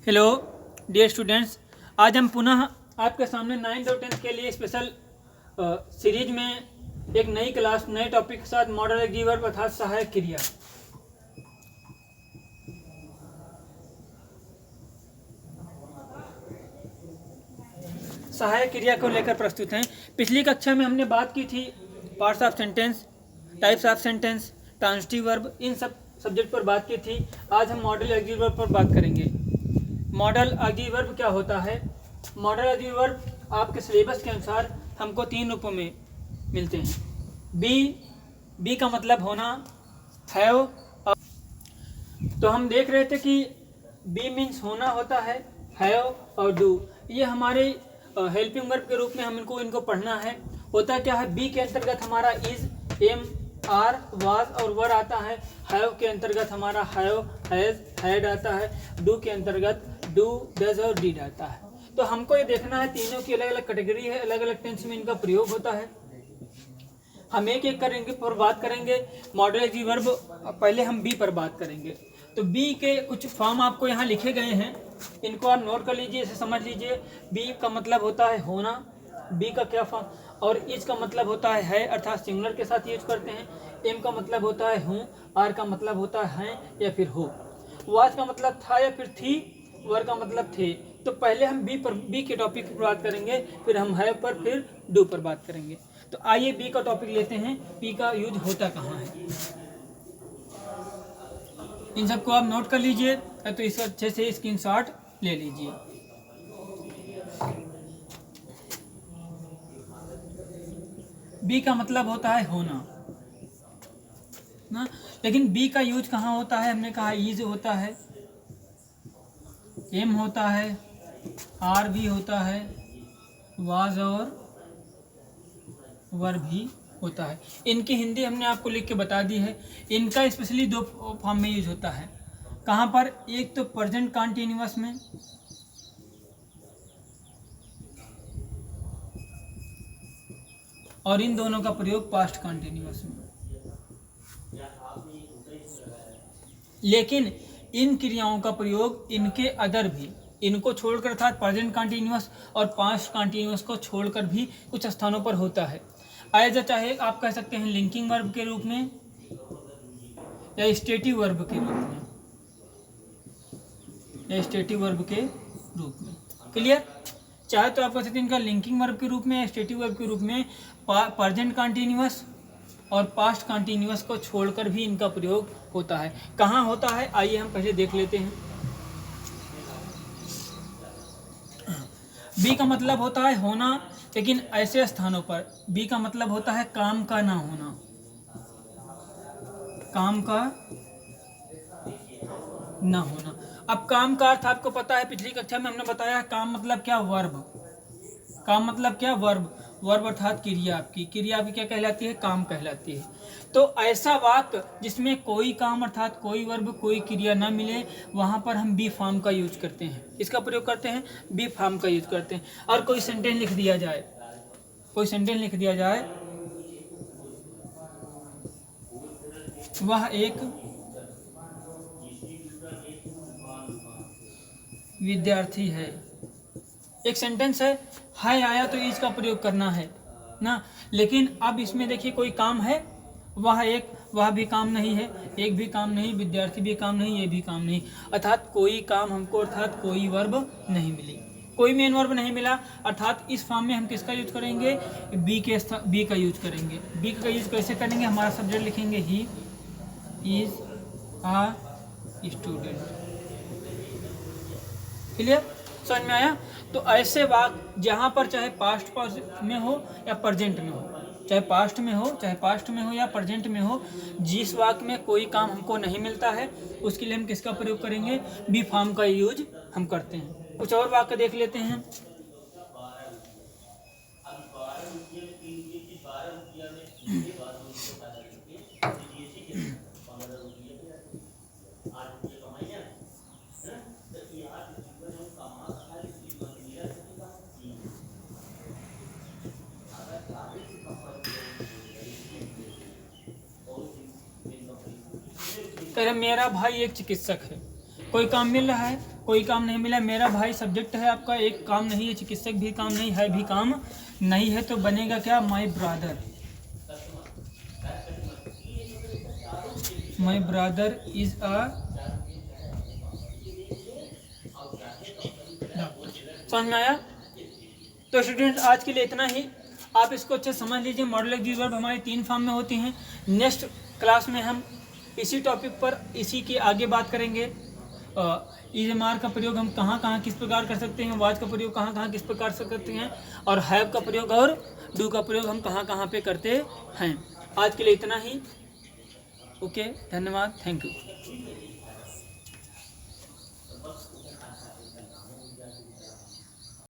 Hello dear students, आज हम पुनः आपके सामने 9th और 10th के लिए स्पेशल सीरीज में एक नई क्लास नए टॉपिक के साथ मॉडल एग्जीवर्ब अर्थात सहायक क्रिया। सहायक क्रिया को लेकर प्रस्तुत हैं। पिछली कक्षा में हमने बात की थी parts of sentence, types of sentence, transitive verb, इन सब सब्जेक्ट पर बात की थी। आज हम मॉडल एग्जीवर्ब पर बात करेंगे। मॉडल एग्जीवर्ब क्या होता है? मॉडल एग्जीवर्ब आपके सिलेबस के अनुसार हमको 3 रूपों में मिलते हैं। बी का मतलब होना, हैव। तो हम देख रहे थे कि बी मीन्स होना होता है, हैव और डू। ये हमारे हेल्पिंग वर्ब के रूप में हम इनको पढ़ना है। होता क्या है, बी के अंतर्गत हमारा इज, एम, आर, वाज और वर आता है। हैव के अंतर्गत हमारा हैव, हैज, हैड आता है। डू के अंतर्गत डू, डज और डिड आता है। तो हमको ये देखना है, तीनों की अलग अलग कैटेगरी है, अलग अलग टेंस में इनका प्रयोग होता है। हम एक एक करेंगे पर बात करेंगे। मॉडल एग्जीवर्ब पहले हम बी पर बात करेंगे। तो बी के कुछ फॉर्म आपको यहाँ लिखे गए हैं, इनको आप नोट कर लीजिए, इसे समझ लीजिए। बी का मतलब होता है होना, बी का क्या फॉर्म, और इज का मतलब होता है अर्थात सिंगुलर के साथ यूज करते हैं। एम का मतलब होता है हूँ, आर का मतलब होता है या फिर हो। वाज का मतलब था या फिर थी, वर का मतलब थे। तो पहले हम बी के टॉपिक पर बात करेंगे, फिर हम है पर, फिर डू पर बात करेंगे। तो आइए बी का टॉपिक लेते हैं। बी का यूज होता कहाँ है, इन सबको आप नोट कर लीजिए, तो इसको अच्छे से स्क्रीनशॉट ले लीजिए। बी का मतलब होता है होना ना, लेकिन बी का यूज कहाँ होता है? हमने कहा इज होता है, एम होता है, आर भी होता है, वाज और वर भी होता है। इनकी हिंदी हमने आपको लिख के बता दी है। इनका स्पेशली 2 फॉर्म में यूज होता है। कहाँ पर? एक तो प्रेजेंट कॉन्टिन्यूअस में, और इन दोनों का प्रयोग पास्ट कॉन्टिन्यूअस में। लेकिन इन क्रियाओं का प्रयोग इनके अदर भी, इनको छोड़कर अर्थात प्रेजेंट कॉन्टिन्यूअस और पास्ट कॉन्टिन्यूअस को छोड़कर भी कुछ स्थानों पर होता है। ऐसा चाहे आप कह सकते हैं लिंकिंग वर्ब के रूप में या स्टेटिव वर्ब के रूप में, या स्टेटिव वर्ब के रूप में। क्लियर? चाहे तो आप कह सकते हैं इनका लिंकिंग वर्ब के रूप में या स्टेटिव वर्ब के रूप में। प्रेजेंट कॉन्टिन्यूअस और पास्ट कॉन्टिन्यूअस को छोड़कर भी इनका प्रयोग होता है। कहाँ होता है आइए हम पहले देख लेते हैं। बी का मतलब होता है होना, लेकिन ऐसे स्थानों पर। बी का मतलब होता है काम का ना होना, काम का ना होना। अब काम का अर्थ आपको पता है, पिछली कक्षा में हमने बताया काम मतलब क्या? वर्ब। काम मतलब क्या? वर्ब। वर्ब अर्थात क्रिया। आपकी क्रिया आपकी क्या कहलाती है? काम कहलाती है। तो ऐसा वाक्य जिसमें कोई काम अर्थात कोई वर्ब कोई क्रिया ना मिले, वहां पर हम बी फॉर्म का यूज करते हैं। इसका प्रयोग करते हैं, बी फॉर्म का यूज करते हैं। और कोई सेंटेंस लिख दिया जाए, कोई सेंटेंस लिख दिया जाए, वह एक विद्यार्थी है। एक सेंटेंस है आया तो इसका प्रयोग करना है ना, लेकिन अब इसमें देखिए कोई काम है, वह भी काम नहीं है, एक भी काम नहीं, विद्यार्थी भी काम नहीं, ये भी काम नहीं। अर्थात कोई काम हमको अर्थात कोई वर्ब नहीं मिली, कोई मेन वर्ब नहीं मिला। अर्थात इस फॉर्म में हम किसका यूज करेंगे? बी का यूज करेंगे। बी का यूज कैसे करेंगे? हमारा सब्जेक्ट लिखेंगे he is a student. Clear? समझ में आया? तो ऐसे वाक्य जहाँ पर चाहे पास्ट में हो या प्रेजेंट में हो, चाहे पास्ट में हो या प्रेजेंट में हो, जिस वाक्य में कोई काम हमको नहीं मिलता है उसके लिए हम किसका प्रयोग करेंगे? बी फॉर्म का यूज हम करते हैं। कुछ और वाक्य देख लेते हैं। कह रहे मेरा भाई एक चिकित्सक है। कोई काम मिल रहा है, कोई काम नहीं मिला। मेरा भाई सब्जेक्ट है आपका, एक काम नहीं है। चिकित्सक भी काम नहीं है, भी काम नहीं है, तो बनेगा क्या? My brother. My brother is a doctor. समझ में आया? तो स्टूडेंट्स आज के लिए इतना ही। आप इसको अच्छे समझ लीजिए। मॉडल एग्जीक्यूटिव वर्ब हमारी 3 फॉर्म में होती हैं। नेक्स्ट क्लास में हम इसी टॉपिक पर इसी की आगे बात करेंगे। इज एम आर का प्रयोग हम कहाँ कहाँ किस प्रकार कर सकते हैं, वाज का प्रयोग कहाँ कहाँ किस प्रकार से करते हैं, और हैव का प्रयोग और डू का प्रयोग हम कहाँ कहाँ पे करते हैं। आज के लिए इतना ही। ओके, धन्यवाद, थैंक यू।